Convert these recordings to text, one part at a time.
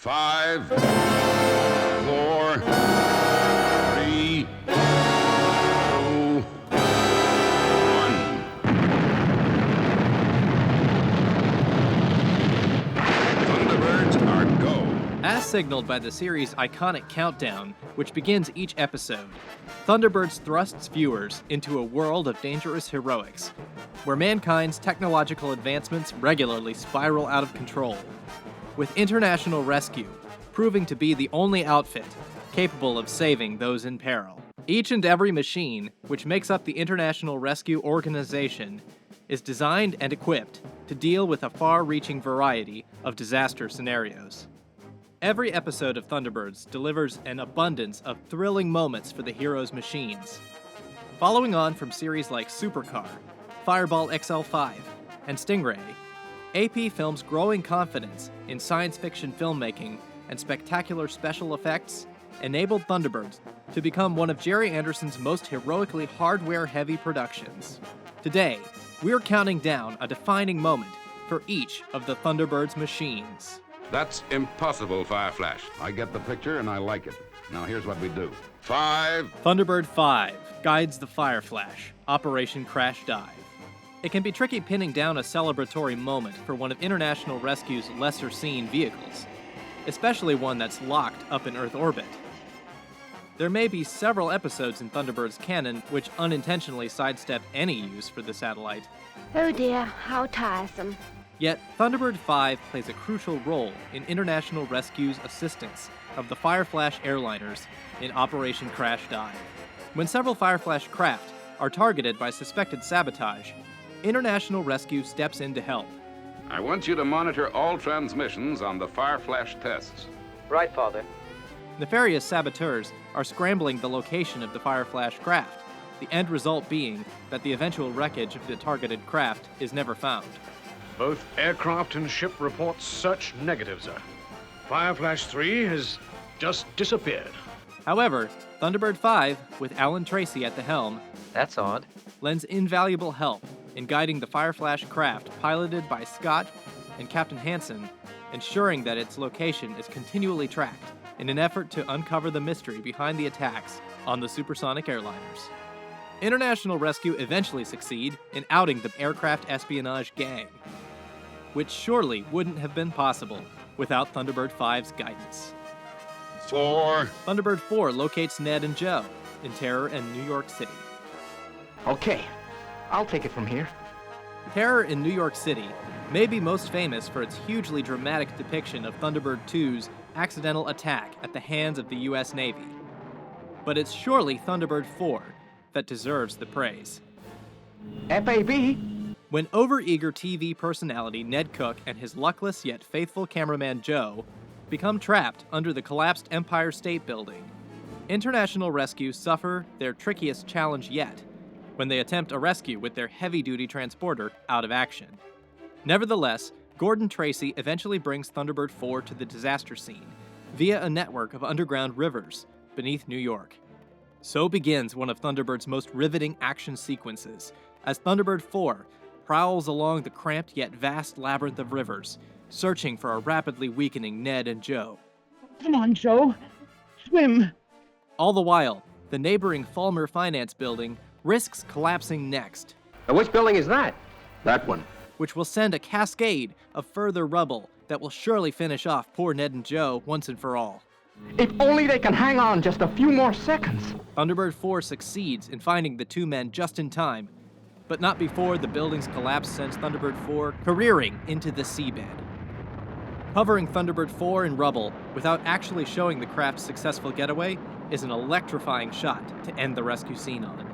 5, 4, 3, 2, 1. Thunderbirds are go. As signaled by the series' iconic countdown, which begins each episode, Thunderbirds thrusts viewers into a world of dangerous heroics, where mankind's technological advancements regularly spiral out of control, with international rescue proving to be the only outfit capable of saving those in peril. Each and every machine, which makes up the International Rescue Organization, is designed and equipped to deal with a far-reaching variety of disaster scenarios. Every episode of Thunderbirds delivers an abundance of thrilling moments for the heroes' machines. Following on from series like Supercar, Fireball XL5, and Stingray, AP films' growing confidence in science fiction filmmaking and spectacular special effects enabled Thunderbirds to become one of Gerry Anderson's most heroically hardware-heavy productions. Today, we're counting down a defining moment for each of the Thunderbirds' machines. That's impossible, Fireflash. I get the picture and I like it. Now here's what we do. 5. Thunderbird 5 guides the Fireflash, Operation Crash Dive. It can be tricky pinning down a celebratory moment for one of International Rescue's lesser-seen vehicles, especially one that's locked up in Earth orbit. There may be several episodes in Thunderbird's canon which unintentionally sidestep any use for the satellite. Oh dear, how tiresome. Yet, Thunderbird 5 plays a crucial role in International Rescue's assistance of the Fireflash airliners in Operation Crash Dive. When several Fireflash craft are targeted by suspected sabotage, International Rescue steps in to help. I want you to monitor all transmissions on the Fireflash tests. Right, Father. Nefarious saboteurs are scrambling the location of the Fireflash craft, the end result being that the eventual wreckage of the targeted craft is never found. Both aircraft and ship report search negative, sir. Fireflash 3 has just disappeared. However, Thunderbird 5, with Alan Tracy at the helm, That's odd. lends invaluable help in guiding the Fireflash craft piloted by Scott and Captain Hansen, ensuring that its location is continually tracked in an effort to uncover the mystery behind the attacks on the supersonic airliners. International Rescue eventually succeed in outing the aircraft espionage gang, which surely wouldn't have been possible without Thunderbird 5's guidance. 4. Thunderbird 4 locates Ned and Joe in Terror in New York City. Okay, I'll take it from here. Terror in New York City may be most famous for its hugely dramatic depiction of Thunderbird 2's accidental attack at the hands of the U.S. Navy. But it's surely Thunderbird 4 that deserves the praise. FAB? When overeager TV personality Ned Cook and his luckless yet faithful cameraman Joe become trapped under the collapsed Empire State Building, International Rescue suffer their trickiest challenge yet when they attempt a rescue with their heavy-duty transporter out of action. Nevertheless, Gordon Tracy eventually brings Thunderbird 4 to the disaster scene via a network of underground rivers beneath New York. So begins one of Thunderbird's most riveting action sequences, as Thunderbird 4 prowls along the cramped yet vast labyrinth of rivers, searching for a rapidly weakening Ned and Joe. Come on, Joe. Swim. All the while, the neighboring Fulmer Finance Building risks collapsing next, Which building is that? That one. which will send a cascade of further rubble that will surely finish off poor Ned and Joe once and for all. If only they can hang on just a few more seconds. Thunderbird 4 succeeds in finding the two men just in time, but not before the building's collapse sends Thunderbird 4 careering into the seabed. Covering Thunderbird 4 in rubble without actually showing the craft's successful getaway is an electrifying shot to end the rescue scene on.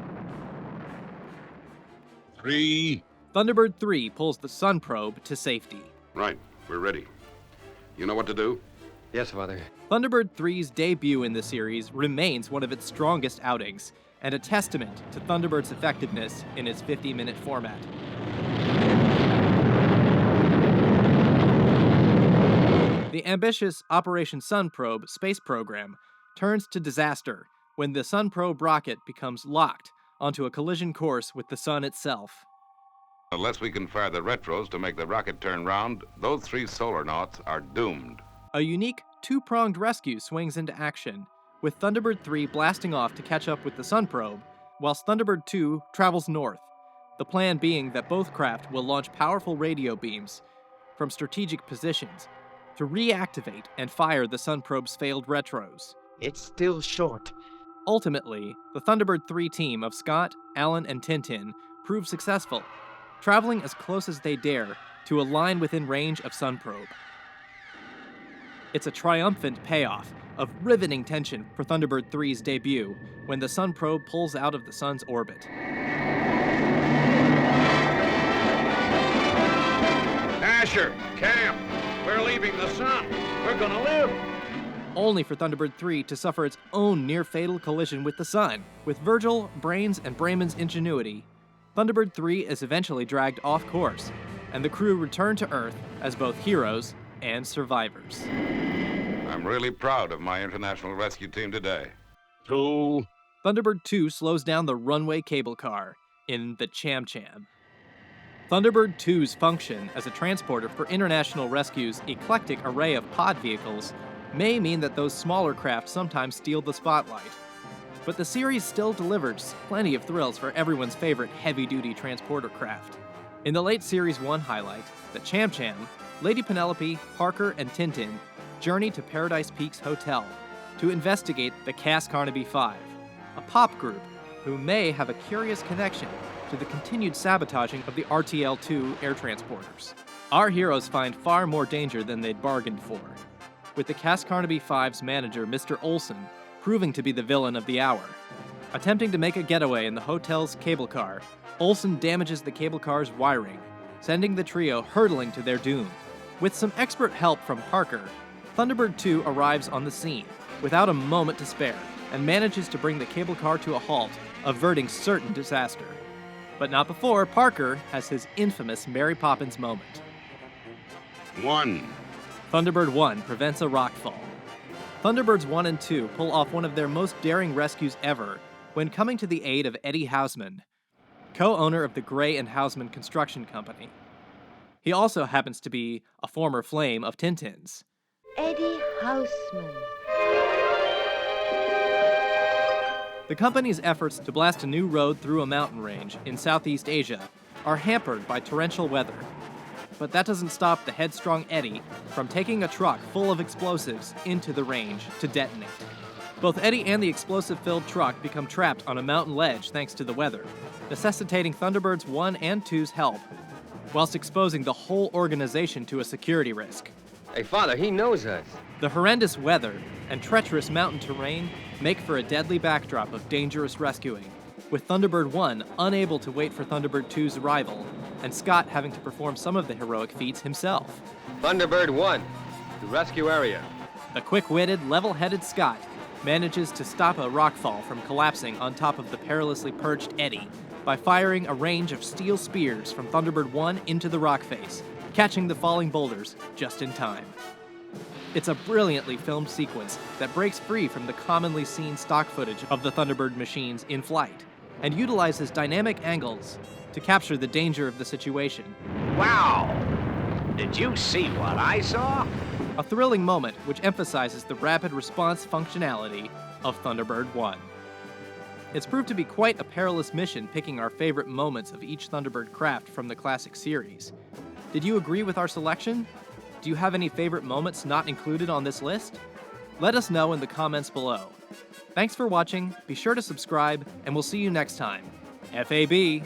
3. Thunderbird 3 pulls the Sun probe to safety. Right, we're ready. You know what to do? Yes, Father. Thunderbird 3's debut in the series remains one of its strongest outings, and a testament to Thunderbird's effectiveness in its 50-minute format. The ambitious Operation Sun Probe space program turns to disaster when the Sun Probe rocket becomes locked onto a collision course with the Sun itself. Unless we can fire the retros to make the rocket turn round, those 3 solar nauts are doomed. a unique two-pronged rescue swings into action, with Thunderbird 3 blasting off to catch up with the Sun probe, whilst Thunderbird 2 travels north, the plan being that both craft will launch powerful radio beams from strategic positions to reactivate and fire the Sun probe's failed retros. It's still short. Ultimately, the Thunderbird 3 team of Scott, Alan, and Tintin prove successful, traveling as close as they dare to align within range of Sun probe. It's a triumphant payoff of riveting tension for Thunderbird 3's debut when the Sun probe pulls out of the Sun's orbit. Asher, Cam, we're leaving the Sun. We're gonna live. Only for Thunderbird 3 to suffer its own near-fatal collision with the Sun. With Virgil, Brains, and Brayman's ingenuity, Thunderbird 3 is eventually dragged off course, and the crew return to Earth as both heroes and survivors. I'm really proud of my international rescue team today. Cool. Thunderbird 2 slows down the runway cable car in the Cham Cham. Thunderbird 2's function as a transporter for international rescue's eclectic array of pod vehicles may mean that those smaller craft sometimes steal the spotlight. But the series still delivers plenty of thrills for everyone's favorite heavy-duty transporter craft. In the late Series 1 highlight, the Cham Cham, Lady Penelope, Parker, and Tintin journey to Paradise Peaks Hotel to investigate the Cass Carnaby 5, a pop group who may have a curious connection to the continued sabotaging of the RTL-2 air transporters. Our heroes find far more danger than they'd bargained for, with the Cass Carnaby 5's manager, Mr. Olson, proving to be the villain of the hour. Attempting to make a getaway in the hotel's cable car, Olson damages the cable car's wiring, sending the trio hurtling to their doom. With some expert help from Parker, Thunderbird 2 arrives on the scene, without a moment to spare, and manages to bring the cable car to a halt, averting certain disaster. But not before Parker has his infamous Mary Poppins moment. 1. Thunderbird 1 prevents a rockfall. Thunderbirds 1 and 2 pull off one of their most daring rescues ever when coming to the aid of Eddie Hausman, co-owner of the Gray and Hausman Construction Company. He also happens to be a former flame of Tintin's. Eddie Hausman. The company's efforts to blast a new road through a mountain range in Southeast Asia are hampered by torrential weather. But that doesn't stop the headstrong Eddie from taking a truck full of explosives into the range to detonate. Both Eddie and the explosive-filled truck become trapped on a mountain ledge thanks to the weather, necessitating Thunderbirds 1 and 2's help, whilst exposing the whole organization to a security risk. Hey, Father, he knows us. The horrendous weather and treacherous mountain terrain make for a deadly backdrop of dangerous rescuing, with Thunderbird 1 unable to wait for Thunderbird 2's arrival, and Scott having to perform some of the heroic feats himself. Thunderbird 1, the rescue area. The quick-witted, level-headed Scott manages to stop a rockfall from collapsing on top of the perilously perched Eddie by firing a range of steel spears from Thunderbird 1 into the rock face, catching the falling boulders just in time. It's a brilliantly filmed sequence that breaks free from the commonly seen stock footage of the Thunderbird machines in flight, and utilizes dynamic angles to capture the danger of the situation. Wow! Did you see what I saw? A thrilling moment which emphasizes the rapid response functionality of Thunderbird 1. It's proved to be quite a perilous mission picking our favorite moments of each Thunderbird craft from the classic series. Did you agree with our selection? Do you have any favorite moments not included on this list? Let us know in the comments below. Thanks for watching, be sure to subscribe, and we'll see you next time. FAB!